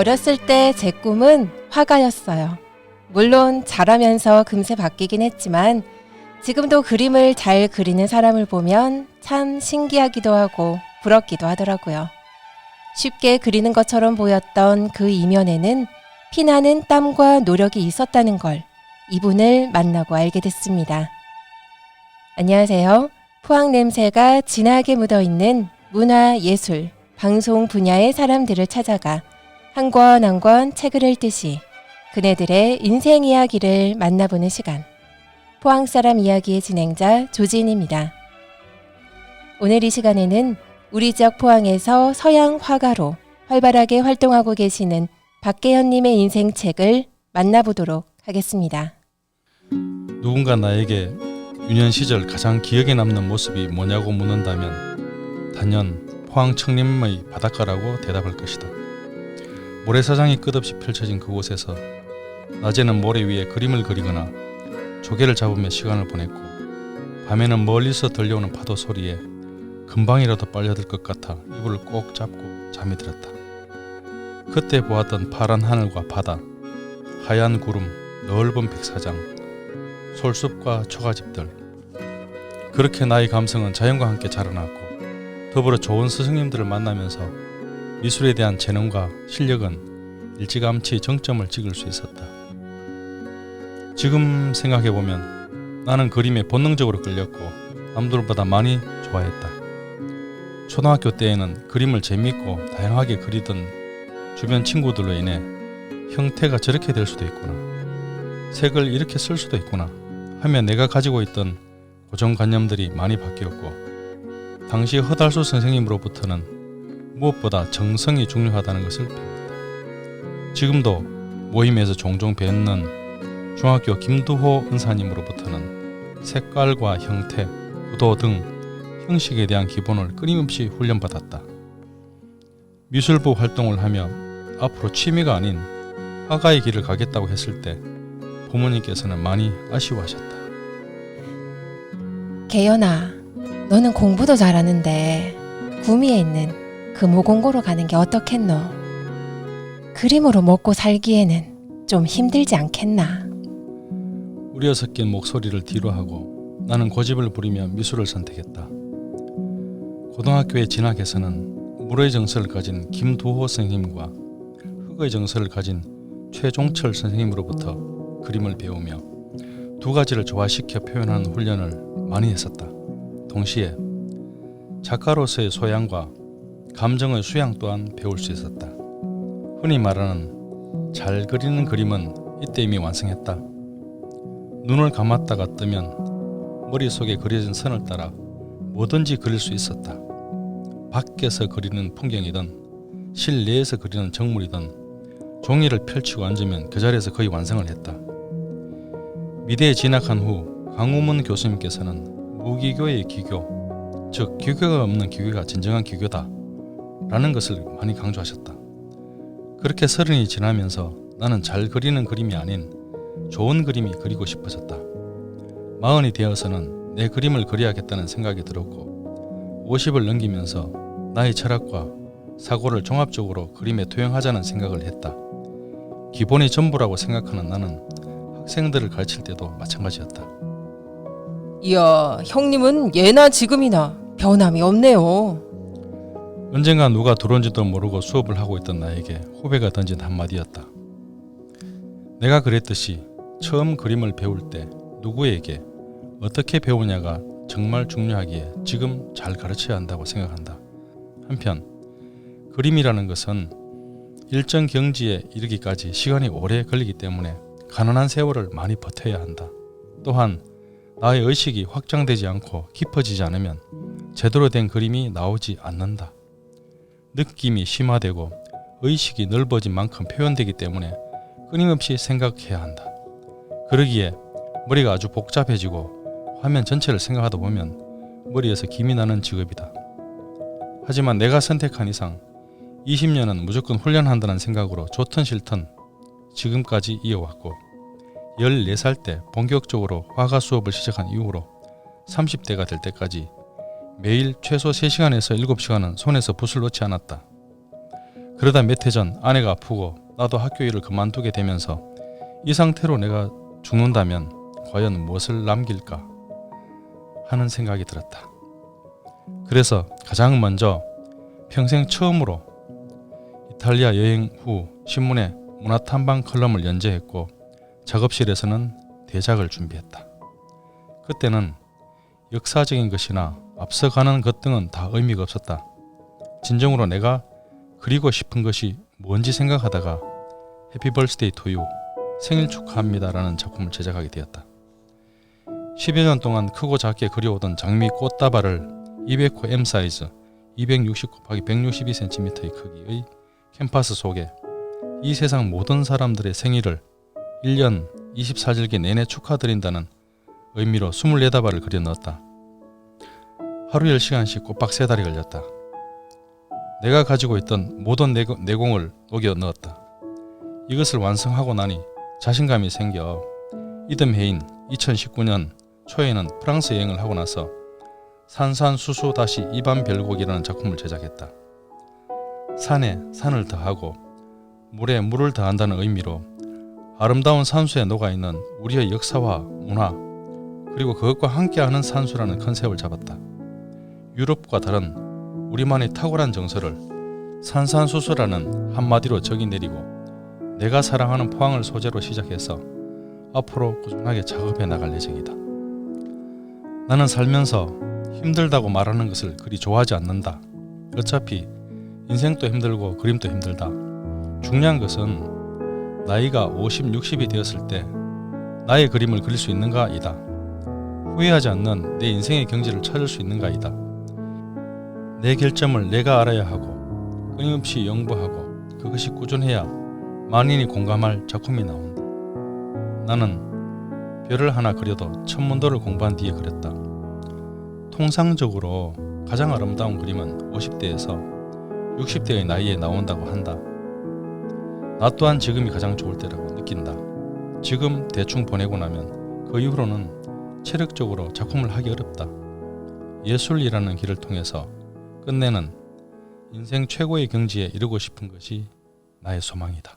어렸을 때 제 꿈은 화가였어요. 물론 자라면서 금세 바뀌긴 했지만 지금도 그림을 잘 그리는 사람을 보면 참 신기하기도 하고 부럽기도 하더라고요. 쉽게 그리는 것처럼 보였던 그 이면에는 피나는 땀과 노력이 있었다는 걸 이분을 만나고 알게 됐습니다. 안녕하세요. 포항 냄새가 진하게 묻어있는 문화, 예술, 방송 분야의 사람들을 찾아가 한 권 한 권 책을 읽듯이 그네들의 인생 이야기를 만나보는 시간. 포항 사람 이야기의 진행자 조진입니다. 오늘 이 시간에는 우리 지역 포항에서 서양 화가로 활발하게 활동하고 계시는 박계현님의 인생책을 만나보도록 하겠습니다. 누군가 나에게 유년 시절 가장 기억에 남는 모습이 뭐냐고 묻는다면 단연 포항 청림의 바닷가라고 대답할 것이다. 모래사장이 끝없이 펼쳐진 그곳에서 낮에는 모래 위에 그림을 그리거나 조개를 잡으며 시간을 보냈고 밤에는 멀리서 들려오는 파도 소리에 금방이라도 빨려들 것 같아 이불을 꼭 잡고 잠이 들었다. 그때 보았던 파란 하늘과 바다, 하얀 구름, 넓은 백사장, 솔숲과 초가집들. 그렇게 나의 감성은 자연과 함께 자라났고 더불어 좋은 스승님들을 만나면서 미술에 대한 재능과 실력은 일찌감치 정점을 찍을 수 있었다. 지금 생각해보면 나는 그림에 본능적으로 끌렸고 남들보다 많이 좋아했다. 초등학교 때에는 그림을 재미있고 다양하게 그리던 주변 친구들로 인해 형태가 저렇게 될 수도 있구나, 색을 이렇게 쓸 수도 있구나 하며 내가 가지고 있던 고정관념들이 많이 바뀌었고 당시 허달수 선생님으로부터는 무엇보다 정성이 중요하다는 것을 배웠다. 지금도 모임에서 종종 뵙는 중학교 김두호 은사님으로부터는 색깔과 형태, 구도 등 형식에 대한 기본을 끊임없이 훈련받았다. 미술부 활동을 하며 앞으로 취미가 아닌 화가의 길을 가겠다고 했을 때 부모님께서는 많이 아쉬워하셨다. 계연아, 너는 공부도 잘하는데 구미에 있는 금호공고로 가는 게 어떻겠노? 그림으로 먹고 살기에는 좀 힘들지 않겠나? 우려 섞인 목소리를 뒤로 하고 나는 고집을 부리며 미술을 선택했다. 고등학교에 진학해서는 물의 정서를 가진 김두호 선생님과 흙의 정서를 가진 최종철 선생님으로부터 그림을 배우며 두 가지를 조화시켜 표현하는 훈련을 많이 했었다. 동시에 작가로서의 소양과 감정의 수양 또한 배울 수 있었다. 흔히 말하는 잘 그리는 그림은 이때 이미 완성했다. 눈을 감았다가 뜨면 머릿속에 그려진 선을 따라 뭐든지 그릴 수 있었다. 밖에서 그리는 풍경이든 실내에서 그리는 정물이든 종이를 펼치고 앉으면 그 자리에서 거의 완성을 했다. 미대에 진학한 후 강우문 교수님께서는 무기교의 기교, 즉 기교가 없는 기교가 진정한 기교다 라는 것을 많이 강조하셨다. 그렇게 30이 지나면서 나는 잘 그리는 그림이 아닌 좋은 그림이 그리고 싶어졌다. 40이 되어서는 내 그림을 그려야겠다는 생각이 들었고 50을 넘기면서 나의 철학과 사고를 종합적으로 그림에 투영하자는 생각을 했다. 기본이 전부라고 생각하는 나는 학생들을 가르칠 때도 마찬가지였다. 이야, 형님은 예나 지금이나 변함이 없네요. 언젠가 누가 들어온지도 모르고 수업을 하고 있던 나에게 후배가 던진 한마디였다. 내가 그랬듯이 처음 그림을 배울 때 누구에게 어떻게 배우냐가 정말 중요하기에 지금 잘 가르쳐야 한다고 생각한다. 한편 그림이라는 것은 일정 경지에 이르기까지 시간이 오래 걸리기 때문에 가난한 세월을 많이 버텨야 한다. 또한 나의 의식이 확장되지 않고 깊어지지 않으면 제대로 된 그림이 나오지 않는다. 느낌이 심화되고 의식이 넓어진 만큼 표현되기 때문에 끊임없이 생각해야 한다. 그러기에 머리가 아주 복잡해지고 화면 전체를 생각하다 보면 머리에서 김이 나는 직업이다. 하지만 내가 선택한 이상 20년은 무조건 훈련한다는 생각으로 좋든 싫든 지금까지 이어왔고 14살 때 본격적으로 화가 수업을 시작한 이후로 30대가 될 때까지 매일 최소 3시간에서 7시간은 손에서 붓을 놓지 않았다. 그러다 몇 해 전 아내가 아프고 나도 학교 일을 그만두게 되면서 이 상태로 내가 죽는다면 과연 무엇을 남길까 하는 생각이 들었다. 그래서 가장 먼저 평생 처음으로 이탈리아 여행 후 신문에 문화탐방 컬럼을 연재했고 작업실에서는 대작을 준비했다. 그때는 역사적인 것이나 앞서가는 것 등은 다 의미가 없었다. 진정으로 내가 그리고 싶은 것이 뭔지 생각하다가 해피 벌스데이 투 유 생일 축하합니다라는 작품을 제작하게 되었다. 10여 년 동안 크고 작게 그려오던 장미 꽃다발을 200호 M 사이즈 260×162cm의 크기의 캔버스 속에 이 세상 모든 사람들의 생일을 1년 24절기 내내 축하드린다는 의미로 24다발을 그려 넣었다. 하루 10시간씩 꼬박 3달이 걸렸다. 내가 가지고 있던 모든 내공을 녹여 넣었다. 이것을 완성하고 나니 자신감이 생겨 이듬해인 2019년 초에는 프랑스 여행을 하고 나서 산산수수 다시 이반별곡이라는 작품을 제작했다. 산에 산을 더하고 물에 물을 더한다는 의미로 아름다운 산수에 녹아있는 우리의 역사와 문화 그리고 그것과 함께하는 산수라는 컨셉을 잡았다. 유럽과 다른 우리만의 탁월한 정서를 산산수수라는 한마디로 적이 내리고 내가 사랑하는 포항을 소재로 시작해서 앞으로 꾸준하게 작업해 나갈 예정이다. 나는 살면서 힘들다고 말하는 것을 그리 좋아하지 않는다. 어차피 인생도 힘들고 그림도 힘들다. 중요한 것은 나이가 50, 60이 되었을 때 나의 그림을 그릴 수 있는가이다. 후회하지 않는 내 인생의 경지를 찾을 수 있는가이다. 내 결점을 내가 알아야 하고 끊임없이 연구하고 그것이 꾸준해야 만인이 공감할 작품이 나온다. 나는 별을 하나 그려도 천문도를 공부한 뒤에 그렸다. 통상적으로 가장 아름다운 그림은 50대에서 60대의 나이에 나온다고 한다. 나 또한 지금이 가장 좋을 때라고 느낀다. 지금 대충 보내고 나면 그 이후로는 체력적으로 작품을 하기 어렵다. 예술이라는 길을 통해서 끝내는 인생 최고의 경지에 이르고 싶은 것이 나의 소망이다.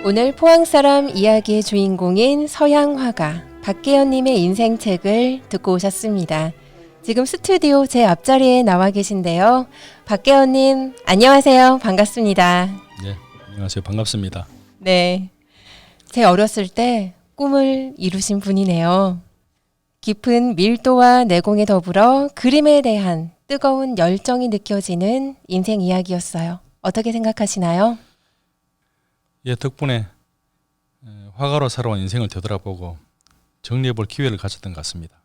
오늘 포항사람 이야기의 주인공인 서양 화가 박계연님의 인생책을 듣고 오셨습니다. 지금 스튜디오 제 앞자리에 나와 계신데요. 박계연님 안녕하세요. 반갑습니다. 네, 안녕하세요. 반갑습니다. 네, 제 어렸을 때 꿈을 이루신 분이네요. 깊은 밀도와 내공에 더불어 그림에 대한 뜨거운 열정이 느껴지는 인생 이야기였어요. 어떻게 생각하시나요? 예, 덕분에 화가로 살아온 인생을 되돌아보고 정리해볼 기회를 가졌던 것 같습니다.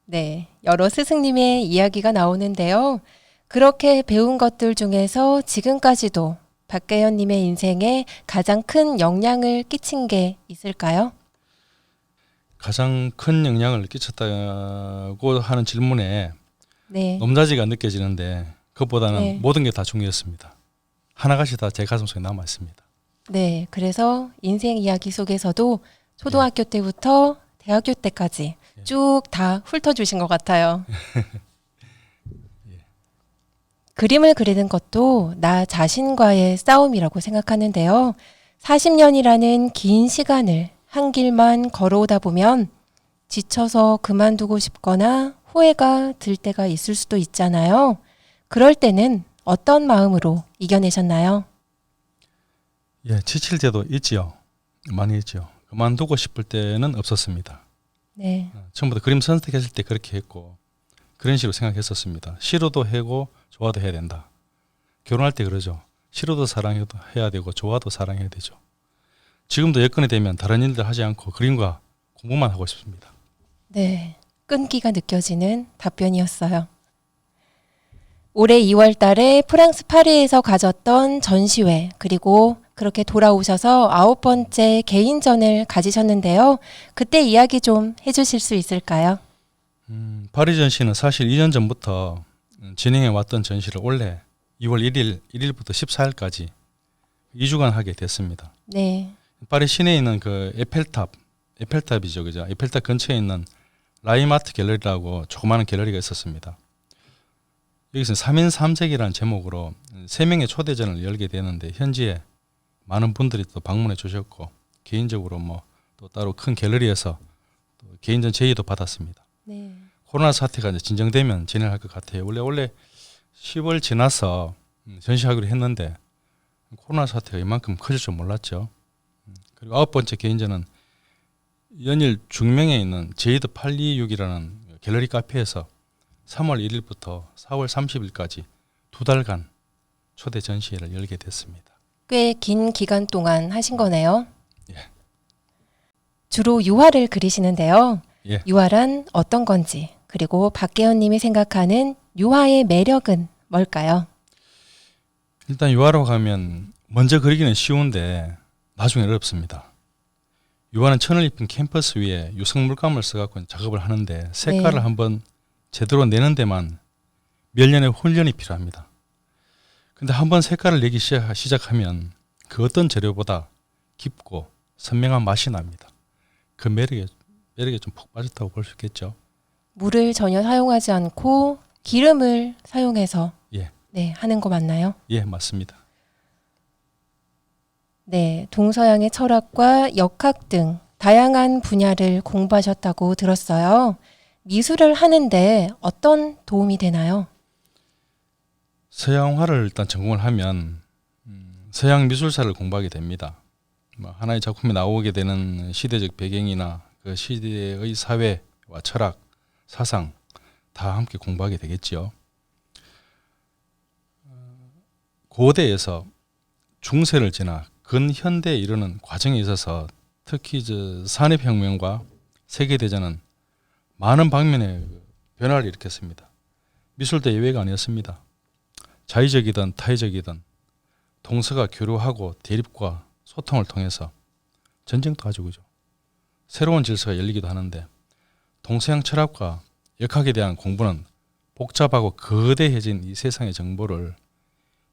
네, 여러 스승님의 이야기가 나오는데요. 그렇게 배운 것들 중에서 지금까지도 박계연님의 인생에 가장 큰 영향을 끼친 게 있을까요? 가장 큰 영향을 끼쳤다고 하는 질문에 네, 넘자지가 느껴지는데 그것보다는 네. 모든 게 다 중요했습니다. 하나같이 다 제 가슴속에 남아 있습니다. 네, 그래서 인생 이야기 속에서도 초등학교 때부터 대학교 때까지 쭉 다 훑어주신 것 같아요. 그림을 그리는 것도 나 자신과의 싸움이라고 생각하는데요. 40년이라는 긴 시간을 한 길만 걸어오다 보면 지쳐서 그만두고 싶거나 후회가 들 때가 있을 수도 있잖아요. 그럴 때는 어떤 마음으로 이겨내셨나요? 예, 지칠 때도 있지요. 많이 있죠. 그만두고 싶을 때는 없었습니다. 네, 처음부터 그림 선택했을 때 그렇게 했고 그런 식으로 생각했었습니다. 싫어도 하고 좋아도 해야 된다. 결혼할 때 그러죠. 싫어도 사랑해야 되고 좋아도 사랑해야 되죠. 지금도 여건이 되면 다른 일들 하지 않고 그림과 공부만 하고 싶습니다. 네, 끈기가 느껴지는 답변이었어요. 올해 2월 달에 프랑스 파리에서 가졌던 전시회, 그리고 그렇게 돌아오셔서 9번째 개인전을 가지셨는데요. 그때 이야기 좀 해주실 수 있을까요? 파리 전시는 사실 2년 전부터 진행해 왔던 전시를 올해 2월 1일부터 14일까지 2주간 하게 됐습니다. 네, 파리 시내에 있는 그 에펠탑이죠, 그죠? 에펠탑 근처에 있는 라이마트 갤러리라고 조그마한 갤러리가 있었습니다. 여기서 3인 3색이라는 제목으로 3명의 초대전을 열게 되는데 현지에 많은 분들이 또 방문해 주셨고 개인적으로 뭐 또 따로 큰 갤러리에서 또 개인전 제의도 받았습니다. 네. 코로나 사태가 이제 진정되면 진행할 것 같아요. 원래 10월 지나서 전시하기로 했는데 코로나 사태가 이만큼 커질 줄 몰랐죠. 그리고 9번째 개인전은 연일 중명에 있는 제이드 826이라는 갤러리 카페에서 3월 1일부터 4월 30일까지 2달간 초대 전시회를 열게 됐습니다. 꽤 긴 기간 동안 하신 거네요. 예. 주로 유화를 그리시는데요. 예. 유화란 어떤 건지, 그리고 박계현 님이 생각하는 유화의 매력은 뭘까요? 일단 유화로 가면 먼저 그리기는 쉬운데 나중에 어렵습니다. 유화는 천을 입힌 캔버스 위에 유성 물감을 써갖고 작업을 하는데 색깔을 네. 한번 제대로 내는 데만 몇 년의 훈련이 필요합니다. 근데 한번 색깔을 내기 시작하면 그 어떤 재료보다 깊고 선명한 맛이 납니다. 그 매력에 좀 푹 빠졌다고 볼 수 있겠죠. 물을 전혀 사용하지 않고 기름을 사용해서 예. 네, 하는 거 맞나요? 예, 맞습니다. 네, 동서양의 철학과 역학 등 다양한 분야를 공부하셨다고 들었어요. 미술을 하는데 어떤 도움이 되나요? 서양화를 일단 전공을 하면 서양 미술사를 공부하게 됩니다. 뭐 하나의 작품이 나오게 되는 시대적 배경이나 그 시대의 사회와 철학, 사상 다 함께 공부하게 되겠지요. 고대에서 중세를 지나 근현대에 이르는 과정에 있어서 특히 산업혁명과 세계대전은 많은 방면의 변화를 일으켰습니다. 미술도 예외가 아니었습니다. 자의적이든 타의적이든 동서가 교류하고 대립과 소통을 통해서 전쟁도 하죠. 그죠? 새로운 질서가 열리기도 하는데 동서양 철학과 역학에 대한 공부는 복잡하고 거대해진 이 세상의 정보를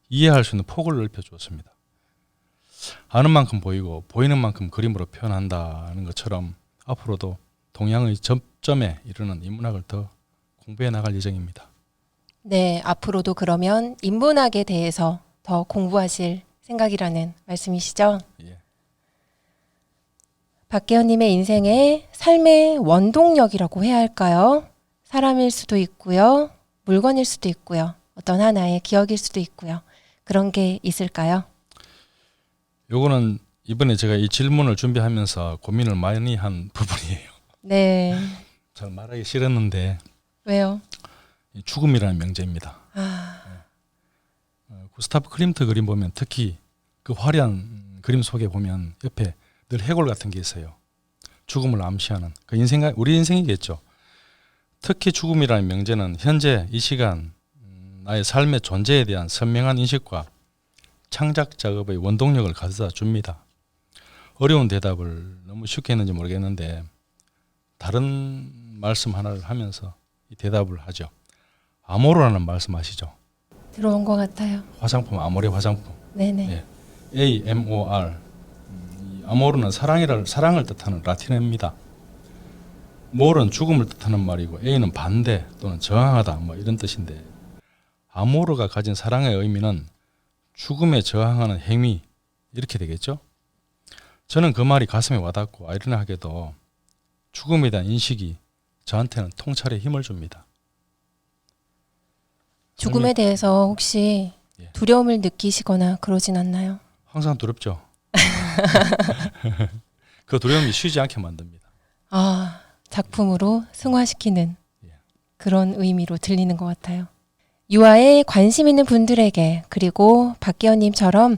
이해할 수 있는 폭을 넓혀 주었습니다. 아는 만큼 보이고 보이는 만큼 그림으로 표현한다는 것처럼 앞으로도 동양의 접점에 이르는 인문학을 더 공부해 나갈 예정입니다. 네, 앞으로도 그러면 인문학에 대해서 더 공부하실 생각이라는 말씀이시죠? 예. 박계현님의 인생의 삶의 원동력이라고 해야 할까요? 사람일 수도 있고요. 물건일 수도 있고요. 어떤 하나의 기억일 수도 있고요. 그런 게 있을까요? 요거는 이번에 제가 이 질문을 준비하면서 고민을 많이 한 부분이에요. 네. 잘 말하기 싫었는데 왜요? 이 죽음이라는 명제입니다. 구스타프 클림트 그림 보면 특히 그 화려한 그림 속에 보면 옆에 늘 해골 같은 게 있어요. 죽음을 암시하는 그 우리 인생이겠죠. 특히 죽음이라는 명제는 현재 이 시간 나의 삶의 존재에 대한 선명한 인식과 창작 작업의 원동력을 가져다 줍니다. 어려운 대답을 너무 쉽게 했는지 모르겠는데 다른 말씀 하나를 하면서 이 대답을 하죠. 아모르라는 말씀 아시죠? 들어온 것 같아요. 화장품, 아모레 화장품. 네네. 예. AMOR. 이 아모르는 사랑을 뜻하는 라틴어입니다. 몰은 죽음을 뜻하는 말이고 A는 반대 또는 저항하다 뭐 이런 뜻인데 아모르가 가진 사랑의 의미는 죽음에 저항하는 행위 이렇게 되겠죠. 저는 그 말이 가슴에 와닿고 아이러니하게도 죽음에 대한 인식이 저한테는 통찰의 힘을 줍니다. 죽음에 대해서 혹시 예. 두려움을 느끼시거나 그러진 않나요? 항상 두렵죠. 그 두려움이 쉬지 않게 만듭니다. 아, 작품으로 승화시키는 예. 그런 의미로 들리는 것 같아요. 유화에 관심 있는 분들에게 그리고 박계현님처럼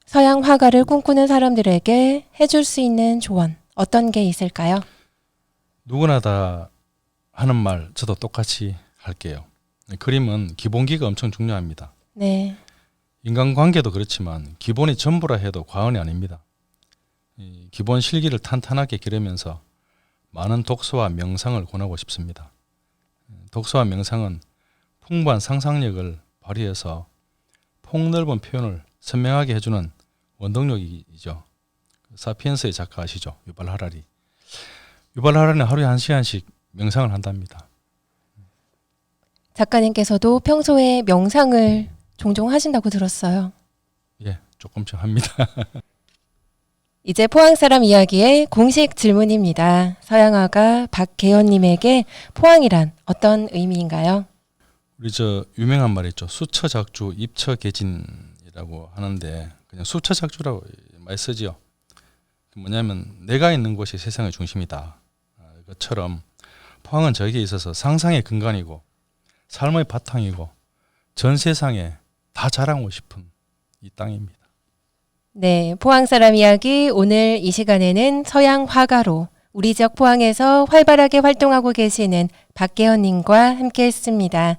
서양 화가를 꿈꾸는 사람들에게 해줄 수 있는 조언 어떤 게 있을까요? 누구나 다 하는 말 저도 똑같이 할게요. 그림은 기본기가 엄청 중요합니다. 네, 인간관계도 그렇지만 기본이 전부라 해도 과언이 아닙니다. 이 기본 실기를 탄탄하게 기르면서 많은 독서와 명상을 권하고 싶습니다. 독서와 명상은 풍부한 상상력을 발휘해서 폭넓은 표현을 선명하게 해주는 원동력이죠. 사피엔스의 작가 아시죠? 유발 하라리. 유발 하라리는 하루에 1시간씩 명상을 한답니다. 작가님께서도 평소에 명상을 종종 하신다고 들었어요. 예, 조금씩 합니다. 이제 포항 사람 이야기의 공식 질문입니다. 서양화가 박계현님에게 포항이란 어떤 의미인가요? 우리 저 유명한 말 있죠. 수처작주 입처계진이라고 하는데 그냥 수처작주라고 많이 쓰지요. 뭐냐면 내가 있는 곳이 세상의 중심이다. 이것처럼 포항은 저에게 있어서 상상의 근간이고 삶의 바탕이고 전 세상에 다 자랑하고 싶은 이 땅입니다. 네, 포항 사람 이야기 오늘 이 시간에는 서양 화가로 우리 지역 포항에서 활발하게 활동하고 계시는 박계현님과 함께했습니다.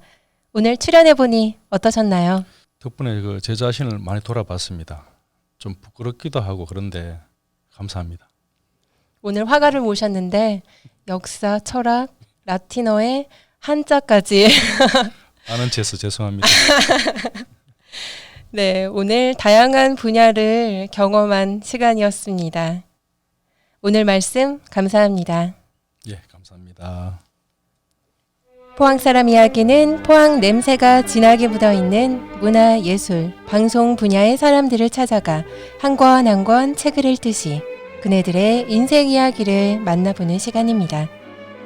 오늘 출연해보니 어떠셨나요? 덕분에 제 자신을 많이 돌아봤습니다. 좀 부끄럽기도 하고 그런데 감사합니다. 오늘 화가를 모셨는데 역사, 철학, 라틴어에 한자까지 아는 체해서 죄송합니다. 네, 오늘 다양한 분야를 경험한 시간이었습니다. 오늘 말씀 감사합니다. 예, 감사합니다. 포항 사람 이야기는 포항 냄새가 진하게 묻어있는 문화, 예술, 방송 분야의 사람들을 찾아가 한 권 한 권 책을 읽듯이 그네들의 인생 이야기를 만나보는 시간입니다.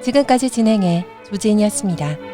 지금까지 진행해 조진이었습니다.